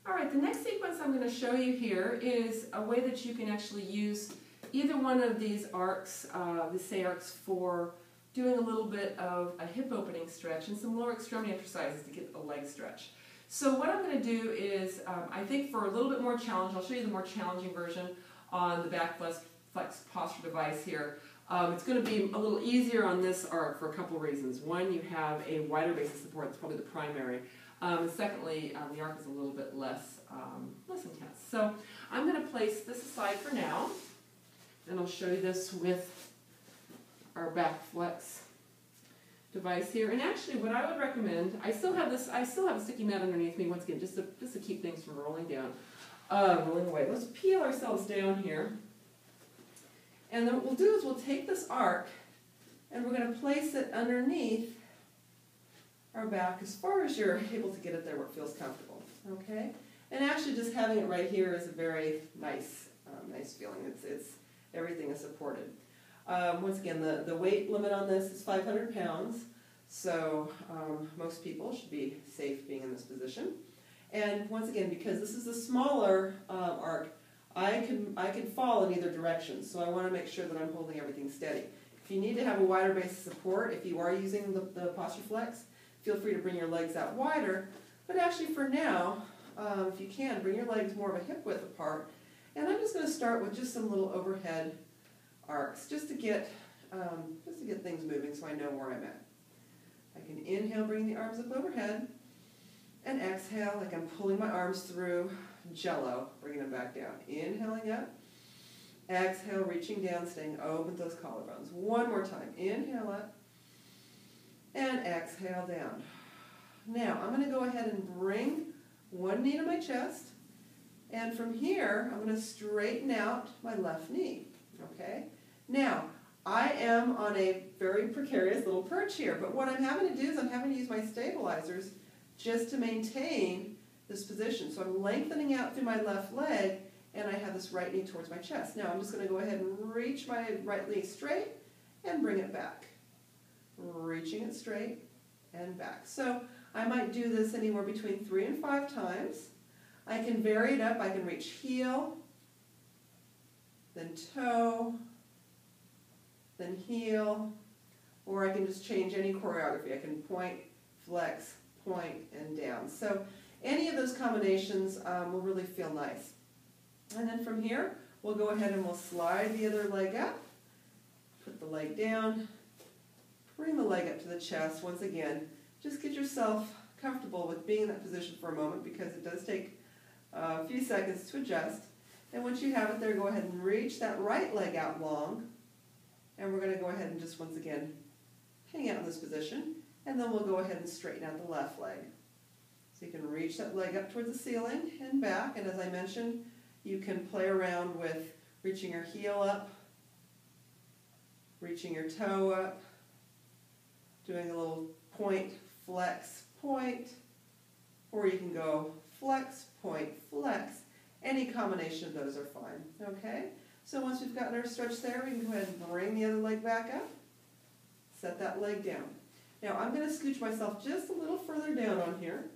All right, the next sequence I'm going to show you here is a way that you can actually use either one of these arcs, the Sae Arcs, for doing a little bit of a hip opening stretch and some lower extremity exercises to get a leg stretch. So what I'm going to do is, I think for a little bit more challenge, I'll show you the more challenging version on the back flex posture device here. It's going to be a little easier on this arc for a couple of reasons. One, you have a wider base of support, that's probably the primary. And secondly, the arc is a little bit less intense. So I'm going to place this aside for now, and I'll show you this with our back flex device here. And actually, what I would recommend, I still have a sticky mat underneath me once again, just to keep things from rolling down, rolling away. Let's peel ourselves down here. And then what we'll do is we'll take this arc and we're going to place it underneath our back as far as you're able to get it there where it feels comfortable. Okay? And actually just having it right here is a very nice feeling. It's everything is supported. Once again, the weight limit on this is 500 pounds, so most people should be safe being in this position. And once again, because this is a smaller arc, I can fall in either direction, so I want to make sure that I'm holding everything steady. If you need to have a wider base of support, if you are using the posture flex, feel free to bring your legs out wider. But actually for now, if you can, bring your legs more of a hip width apart. And I'm just going to start with just some little overhead arcs, just to get things moving so I know where I'm at. I can inhale, bring the arms up overhead, and exhale like I'm pulling my arms through Jello, bringing them back down. Inhaling up, exhale, reaching down, staying open with those collarbones. One more time. Inhale up, and exhale down. Now, I'm going to go ahead and bring one knee to my chest, and from here, I'm going to straighten out my left knee. Okay? Now, I am on a very precarious little perch here, but what I'm having to do is I'm having to use my stabilizers just to maintain this position. So I'm lengthening out through my left leg, and I have this right knee towards my chest. Now I'm just going to go ahead and reach my right knee straight and bring it back. Reaching it straight and back. So I might do this anywhere between 3 and 5 times. I can vary it up. I can reach heel, then toe, then heel, or I can just change any choreography. I can point, flex, point, and down. So any of those combinations will really feel nice. And then from here, we'll go ahead and we'll slide the other leg up, put the leg down, bring the leg up to the chest. Once again, just get yourself comfortable with being in that position for a moment because it does take a few seconds to adjust. And once you have it there, go ahead and reach that right leg out long. And we're going to go ahead and just once again hang out in this position. And then we'll go ahead and straighten out the left leg. So you can reach that leg up towards the ceiling and back. And as I mentioned, you can play around with reaching your heel up, reaching your toe up, doing a little point, flex, point, or you can go flex, point, flex. Any combination of those are fine, okay? So once we've gotten our stretch there, we can go ahead and bring the other leg back up, set that leg down. Now I'm going to scooch myself just a little further down on here.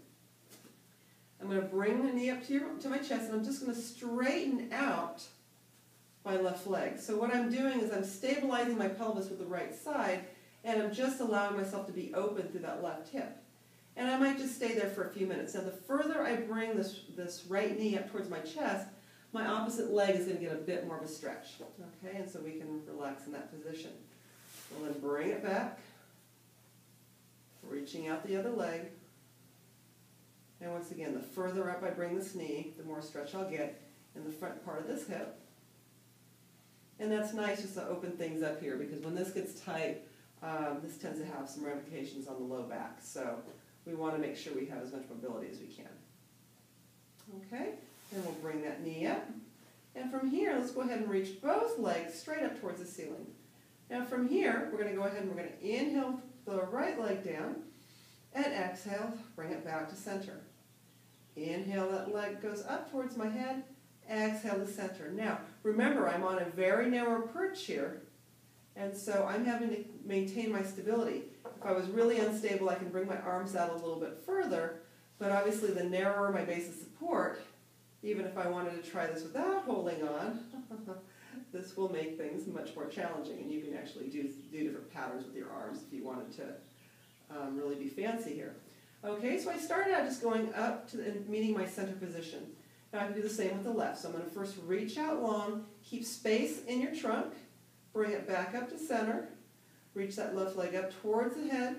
I'm going to bring the knee up to my chest, and I'm just going to straighten out my left leg. So what I'm doing is I'm stabilizing my pelvis with the right side, and I'm just allowing myself to be open through that left hip. And I might just stay there for a few minutes. Now the further I bring this right knee up towards my chest, my opposite leg is going to get a bit more of a stretch. Okay, and so we can relax in that position. We'll then bring it back, reaching out the other leg. And once again, the further up I bring this knee, the more stretch I'll get in the front part of this hip. And that's nice just to open things up here because when this gets tight, this tends to have some ramifications on the low back. So we want to make sure we have as much mobility as we can. Okay, and we'll bring that knee up. And from here, let's go ahead and reach both legs straight up towards the ceiling. Now from here, we're going to go ahead and we're going to inhale the right leg down and exhale, bring it back to center. Inhale, that leg goes up towards my head, exhale to center. Now, remember, I'm on a very narrow perch here, and so I'm having to maintain my stability. If I was really unstable, I can bring my arms out a little bit further, But obviously the narrower my base of support, even if I wanted to try this without holding on, this will make things much more challenging, and you can actually do different patterns with your arms if you wanted to really be fancy here. Okay, so I started out just going up to and meeting my center position. Now I can do the same with the left. So I'm going to first reach out long, keep space in your trunk, bring it back up to center, reach that left leg up towards the head,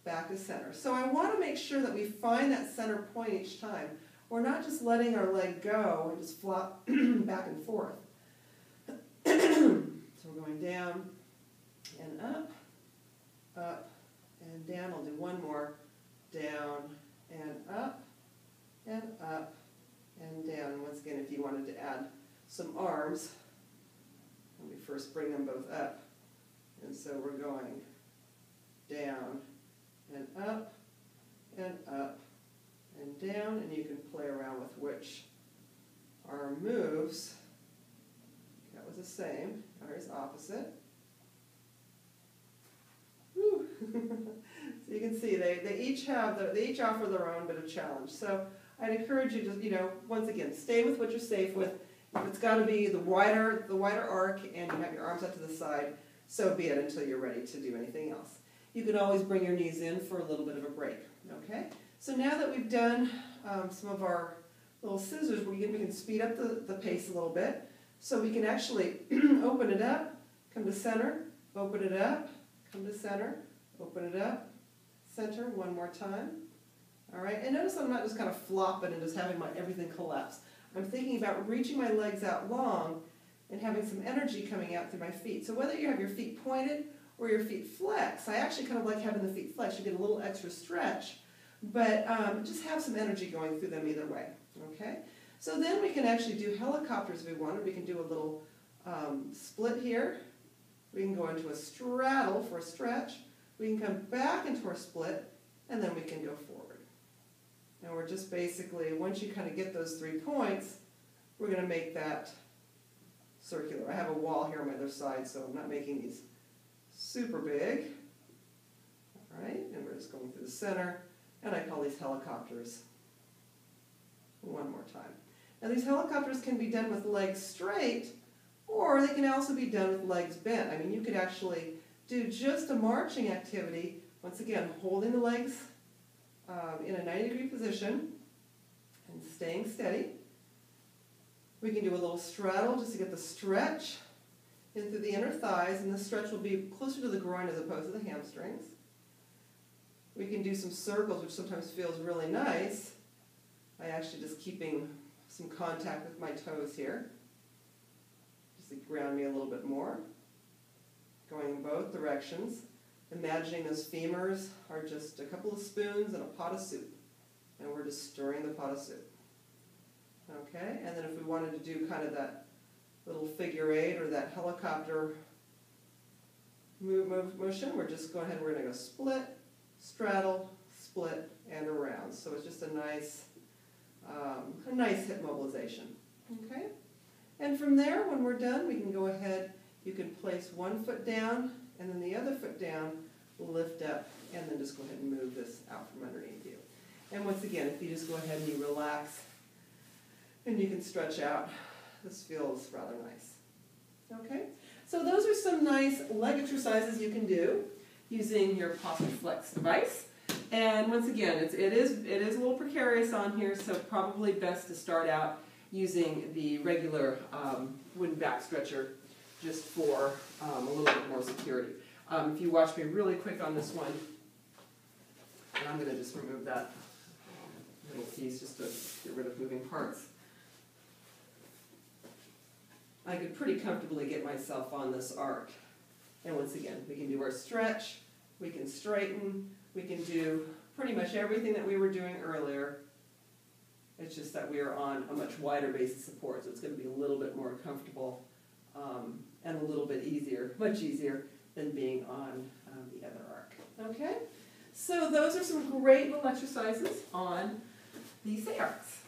back to center. So I want to make sure that we find that center point each time. We're not just letting our leg go and just flop back and forth. So we're going down and up, and down. I'll do one more. Down and up, and up, and down. And once again, if you wanted to add some arms, let me first bring them both up. And so we're going down and up, and up, and down. And you can play around with which arm moves. That was the same. Now here's opposite. Whew. So you can see they each offer their own bit of challenge. So I'd encourage you to, once again, stay with what you're safe with. If it's got to be the wider arc and you have your arms out to the side, so be it until you're ready to do anything else. You can always bring your knees in for a little bit of a break. Okay. So now that we've done some of our little scissors, we can speed up the pace a little bit. So we can actually open it up, come to center, open it up, come to center, open it up, center, one more time. All right, and notice I'm not just kind of flopping and just having everything collapse. I'm thinking about reaching my legs out long and having some energy coming out through my feet. So whether you have your feet pointed or your feet flexed, I actually kind of like having the feet flexed. You get a little extra stretch, but just have some energy going through them either way. Okay, so then we can actually do helicopters if we wanted. We can do a little split here. We can go into a straddle for a stretch. We can come back into our split, and then we can go forward. And we're just basically, once you kind of get those 3 points, we're going to make that circular. I have a wall here on my other side, so I'm not making these super big. All right, and we're just going through the center, and I call these helicopters. One more time. Now these helicopters can be done with legs straight, or they can also be done with legs bent. I mean, you could actually do just a marching activity, once again, holding the legs in a 90-degree position and staying steady. We can do a little straddle just to get the stretch in through the inner thighs, and the stretch will be closer to the groin as opposed to the hamstrings. We can do some circles, which sometimes feels really nice by actually just keeping some contact with my toes here, just to ground me a little bit more. Going in both directions, imagining those femurs are just a couple of spoons and a pot of soup, and we're just stirring the pot of soup. Okay, and then if we wanted to do kind of that little figure eight or that helicopter motion, we're just going ahead and we're going to go split, straddle, split, and around. So it's just a nice hip mobilization. Okay, and from there, when we're done, we can go ahead. You can place one foot down and then the other foot down, lift up, and then just go ahead and move this out from underneath you. And once again, if you just go ahead and you relax and you can stretch out, this feels rather nice. Okay, so those are some nice leg exercises you can do using your Posture Flex device. And once again, it is a little precarious on here, so probably best to start out using the regular wooden back stretcher just for a little bit more security. If you watch me really quick on this one, and I'm going to just remove that little piece just to get rid of moving parts. I could pretty comfortably get myself on this arc. And once again, we can do our stretch, we can straighten, we can do pretty much everything that we were doing earlier. It's just that we are on a much wider base of support, so it's going to be a little bit more comfortable and a little bit easier, much easier than being on the other arc. Okay, so those are some great little exercises on the Sae Arcs.